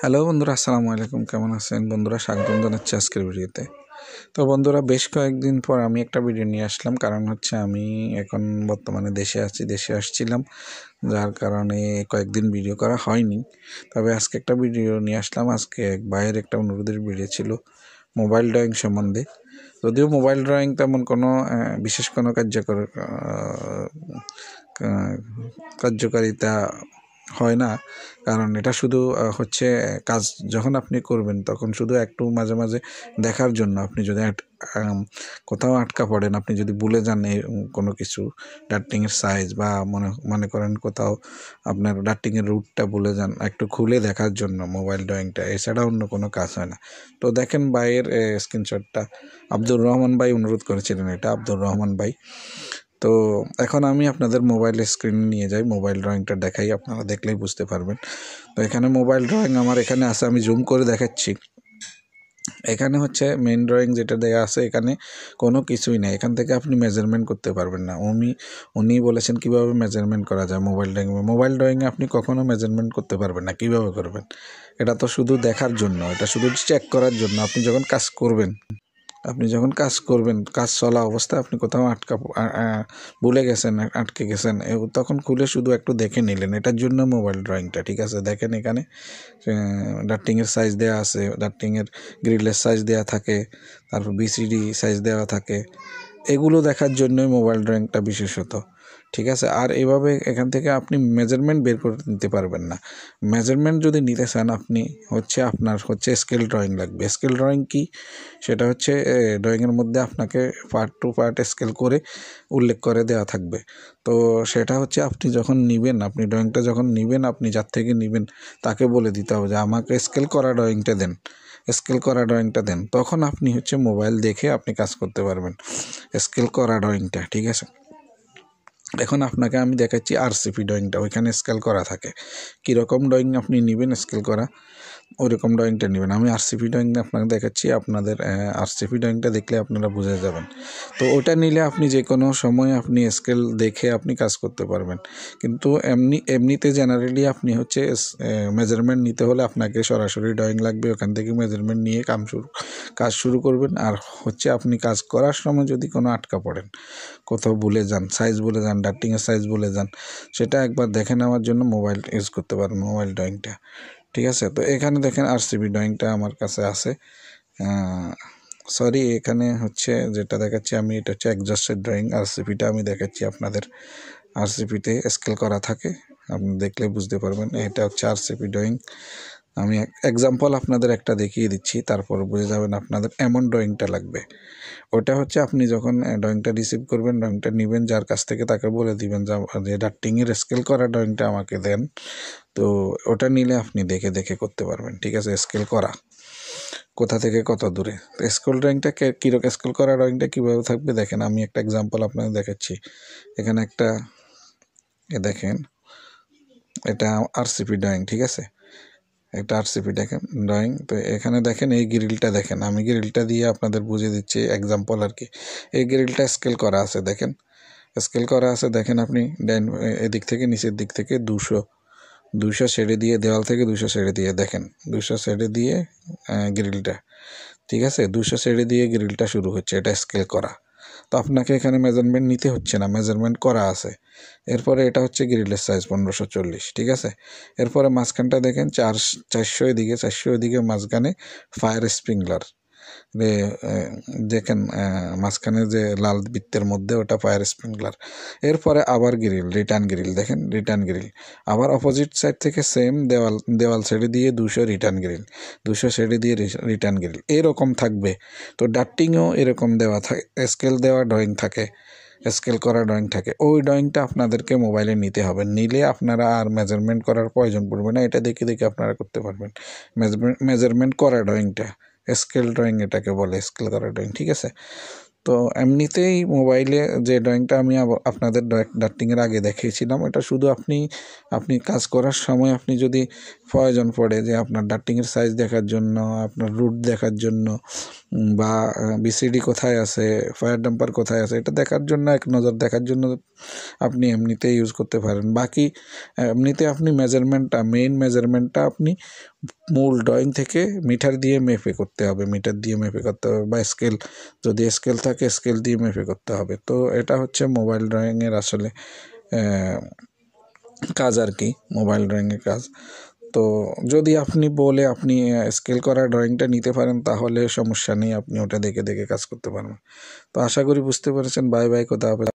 Hello বন্ধুরা, আসসালামু আলাইকুম। কেমন আছেন বন্ধুরা? স্বাগতম জানাচ্ছি আজকের ভিডিওতে। তো বন্ধুরা, বেশ কয়েকদিন পর আমি একটা ভিডিও নিয়ে আসলাম। কারণ হচ্ছে আমি এখন বর্তমানে দেশে আছি, দেশে আসছিলাম, যার কারণে কয়েকদিন ভিডিও করা হয়নি। তবে আজকে একটা ভিডিও নিয়ে আসলাম। আজকে এক ভাইয়ের একটা অনুরোধের ভিডিও ছিল মোবাইল ড্রয়িং সম্বন্ধে। যদিও মোবাইল ড্রয়িং তেমন কোনো বিশেষ কোনো কার্যকারিতা হয় না, কারণ এটা শুধু হচ্ছে কাজ যখন আপনি করবেন তখন শুধু একটু মাঝে মাঝে দেখার জন্য। আপনি যদি কোথাও আটকা পড়েন, আপনি যদি ভুলে যান কোনো কিছু ডার্টিংয়ের সাইজ, বা মনে করেন কোথাও আপনার ডার্টিংয়ের রুটটা ভুলে যান, একটু খুলে দেখার জন্য মোবাইল ড্রয়িংটা, এছাড়া অন্য কোনো কাজ হয় না। তো দেখেন ভাইয়ের স্ক্রিনশটটা আব্দুর রহমান ভাই অনুরোধ করেছিলেন, এটা আব্দুর রহমান ভাই। তো এখন আমি আপনাদের মোবাইল স্ক্রিন নিয়ে যাই, মোবাইল ড্রয়িংটা দেখাই, আপনারা দেখলেই বুঝতে পারবেন। তো এখানে মোবাইল ড্রয়িং আমার এখানে আছে, আমি জুম করে দেখাচ্ছি। এখানে হচ্ছে মেন ড্রয়িং যেটা দেওয়া আছে, এখানে কোনো কিছুই নেই। এখান থেকে আপনি মেজারমেন্ট করতে পারবেন না। উনি বলেছেন কীভাবে মেজারমেন্ট করা যায় মোবাইল ড্রয়িংয়ে আপনি কখনো মেজারমেন্ট করতে পারবেন না। কীভাবে করবেন? এটা তো শুধু দেখার জন্য, এটা শুধু চেক করার জন্য। আপনি যখন কাজ করবেন, কাজ চলা অবস্থায় আপনি কোথাও ভুলে গেছেন, আটকে গেছেন, তখন খুলে শুধু একটু দেখে নিলেন, এটার জন্য মোবাইল ড্রয়িংটা। ঠিক আছে, দেখেন এখানে ডার্টিংয়ের সাইজ দেওয়া আছে, ডার্টিংয়ের গ্রিলের সাইজ দেওয়া থাকে, তারপর বিসিডি সাইজ দেওয়া থাকে। এগুলো দেখার জন্যই মোবাইল ড্রয়িংটা বিশেষত। ঠিক আছে, আর এভাবে এখান থেকে আপনি মেজারমেন্ট বের করে নিতে পারবেন না। মেজারমেন্ট যদি নিতে চান আপনি আপনার স্কেল ড্রয়িং লাগবে। স্কেল ড্রয়িং কি? সেটা হচ্ছে ড্রয়িংয়ের মধ্যে আপনাকে পার্ট টু পার্ট স্কেল করে উল্লেখ করে দেওয়া থাকবে। তো সেটা হচ্ছে আপনি যখন নেবেন, আপনি ড্রয়িংটা যখন নেবেন, আপনি যার থেকে নেবেন তাকে বলে দিতে হবে যে আমাকে স্কেল করা ড্রয়িংটা দেন। তখন আপনি মোবাইল দেখে আপনি কাজ করতে পারবেন স্কেল করা ড্রয়িংটা। ঠিক আছে, এখন আপনাকে আমি দেখাচ্ছি আরসিপি ড্রয়িংটা, ওইখানে স্কেল করা থাকে। কীরকম ড্রয়িং আপনি নেবেন স্কেল করা, ওইরকম ড্রয়িংটা নেবেন। আমি আরসিপি ড্রয়িং আপনাকে দেখাচ্ছি, আপনাদের আরসিপি ড্রয়িংটা দেখলে আপনারা বুঝে যাবেন। তো ওটা নিলে আপনি যে কোনো সময় আপনি স্কেল দেখে আপনি কাজ করতে পারবেন। কিন্তু এমনিতে জেনারেলি আপনি মেজারমেন্ট নিতে হলে আপনাকে সরাসরি ড্রয়িং লাগবে, ওখান থেকে মেজারমেন্ট নিয়ে কাজ শুরু করবেন। আর আপনি কাজ করার সময় যদি কোনো আটকা পড়েন, কোথাও ভুলে যান, সাইজ ভুলে যান, ডার্টিংয়ের সাইজ ভুলে যান, সেটা একবার দেখে নেওয়ার জন্য মোবাইল ইউজ করতে পারেন, মোবাইল ড্রয়িংটা। ঠিক আছে, তো এখানে দেখেন আরসিপি ড্রয়িংটা আমার কাছে আছে। এখানে যেটা দেখাচ্ছি আমি, এটা হচ্ছে এক্সজস্টের ড্রয়িং। আরসিপিটা আমি দেখাচ্ছি আপনাদের। আরসিপিতে স্কেল করা থাকে, আপনি দেখলে বুঝতে পারবেন। এটা হচ্ছে আরসিপি ড্রয়িং। আমি এক্সাম্পল আপনাদের একটা দেখিয়ে দিচ্ছি, তারপর বুঝে যাবেন আপনাদের এমন ড্রয়িংটা লাগবে। ওটা আপনি যখন ড্রয়িংটা রিসিভ করবেন, ড্রয়িংটা নেবেন, যার কাছ থেকে তাকে বলে দিবেন যে ডার্টিংয়ের স্কেল করা ড্রয়িংটা আমাকে দেন। তো ওটা নিলে আপনি দেখে দেখে করতে পারবেন। ঠিক আছে, স্কেল করা কোথা থেকে কত দূরে। স্কেল ড্রয়িংটা কীরকম, স্কেল করা ড্রয়িংটা কীভাবে থাকবে দেখেন। আমি একটা এক্সাম্পল আপনাকে দেখাচ্ছি। এখানে দেখেন, এটা আরসিপি ড্রয়িং। ঠিক আছে, একটা আরসিপি ড্রয়িং। তো এখানে দেখেন, এই গ্রিলটা দেখেন, আমি গ্রিলটা দিয়ে আপনাদের বুঝিয়ে দিচ্ছি এক্সাম্পল আর কি। এই গ্রিলটা স্কেল করা আছে, দেখেন স্কেল করা আছে। দেখেন আপনি এদিক থেকে নিচের দিক থেকে 200 শেডে দিয়ে, দেওয়াল থেকে 200 শেডে দিয়ে, দেখেন 200 শেডে দিয়ে গ্রিলটা। ঠিক আছে, 200 শেডে দিয়ে গ্রিলটা শুরু হচ্ছে, এটা স্কেল করা। তো আপনাকে এখানে মেজারমেন্ট নিতে হচ্ছে না, মেজারমেন্ট করা আছে। এরপরে এটা হচ্ছে গ্রিলের সাইজ 1540। ঠিক আছে, এরপরে মাঝখানটা দেখেন 400 এদিকে মাঝখানে ফায়ার স্প্রিংলার দেখেন, মাঝখানে যে লাল বৃত্তের মধ্যে ওটা ফায়ার স্প্রিংলার। এরপরে আবার রিটার্ন গ্রিল, দেখেন রিটার্ন গ্রিল। আবার অপোজিট সাইড থেকে সেম দেওয়াল সাইডে দিয়ে 200 রিটার্ন গ্রিল, 200 সাইডে দিয়ে রিটার্ন গ্রিল, এরকম থাকবে। তো ডার্টিংও এরকম দেওয়া থাকে, স্কেল দেওয়া ড্রয়িং থাকে, স্কেল করা ড্রয়িং থাকে। ওই ড্রয়িংটা আপনাদেরকে মোবাইলে নিতে হবে। নিলে আপনারা আর মেজারমেন্ট করার প্রয়োজন পড়বে না, এটা দেখে দেখে আপনারা করতে পারবেন। মেজারমেন্ট করা ড্রয়িংটা স্কেল ড্রয়িং, এটাকে বলে স্কেল করা ড্রয়িং। ঠিক আছে, তো এমনিতেই মোবাইলে যে ড্রয়িংটা আমি আপনাদের ডার্টিংয়ের আগে দেখিয়েছিলাম, এটা শুধু আপনি কাজ করার সময় আপনি যদি প্রয়োজন পড়ে যে আপনার ডার্টিংয়ের সাইজ দেখার জন্য, আপনার রুট দেখার জন্য, বা বিসিডি কোথায় আছে, ফায়ার ডাম্পার কোথায় আছে, এটা দেখার জন্য, এক নজর দেখার জন্য আপনি এমনিতে ইউজ করতে পারেন। বাকি এমনিতে আপনি মেইন মেজারমেন্টটা আপনি মূল ড্রয়িং থেকে মিটার দিয়ে মেপে করতে হবে, বা স্কেল, যদি স্কেল থাকে স্কেল দিয়ে মেপে করতে হবে। তো এটা হচ্ছে মোবাইল ড্রয়িংয়ের আসলে কাজ আর কি, মোবাইল ড্রয়িংয়ের কাজ। তো যদি আপনি স্কেল করা ড্রয়িংটা নিতে পারেন তাহলে সমস্যা নেই, আপনি ওটা দেখে দেখে কাজ করতে পারবেন। তো আশা করি বুঝতে পেরেছেন। বাই বাই, কথা হবে।